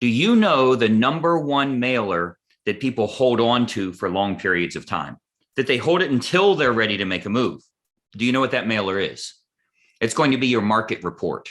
Do you know the number one mailer that people hold on to for long periods of time? That they hold it until they're ready to make a move. Do you know what that mailer is? It's going to be your market report.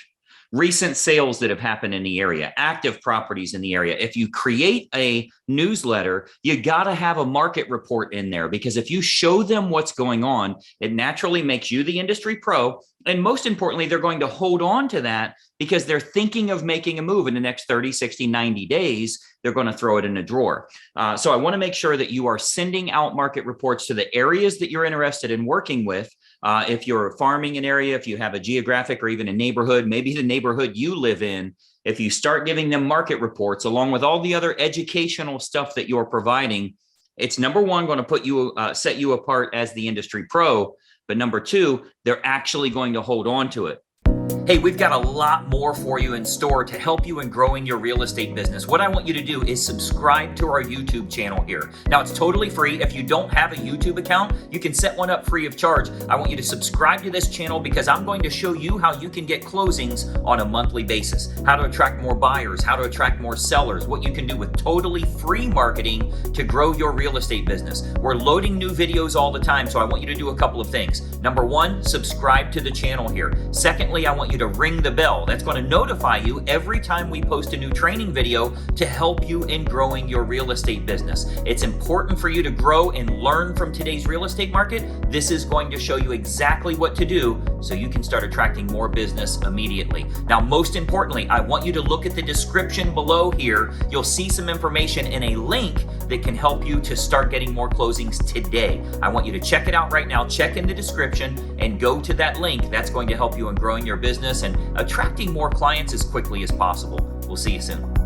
Recent sales that have happened in the area, active properties in the area. If you create a newsletter, you got to have a market report in there, because if you show them what's going on, it naturally makes you the industry pro. And most importantly, they're going to hold on to that because they're thinking of making a move in the next 30, 60, 90 days. They're going to throw it in a drawer. So I want to make sure that you are sending out market reports to the areas that you're interested in working with. If you're farming an area, if you have a geographic or even a neighborhood, maybe the neighborhood you live in, if you start giving them market reports along with all the other educational stuff that you're providing, it's number one, going to put you, set you apart as the industry pro. But number two, they're actually going to hold on to it. Hey, we've got a lot more for you in store to help you in growing your real estate business. What I want you to do is subscribe to our YouTube channel here. Now, it's totally free. If you don't have a YouTube account, you can set one up free of charge. I want you to subscribe to this channel because I'm going to show you how you can get closings on a monthly basis, how to attract more buyers, how to attract more sellers, what you can do with totally free marketing to grow your real estate business. We're loading new videos all the time, so I want you to do a couple of things. Number one, subscribe to the channel here. Secondly, I want you to ring the bell. That's going to notify you every time we post a new training video to help you in growing your real estate business. It's important for you to grow and learn from today's real estate market. This is going to show you exactly what to do so you can start attracting more business immediately. Now, most importantly, I want you to look at the description below here. You'll see some information in a link that can help you to start getting more closings today. I want you to check it out right now. Check in the description and go to that link. That's going to help you in growing your business and attracting more clients as quickly as possible. We'll see you soon.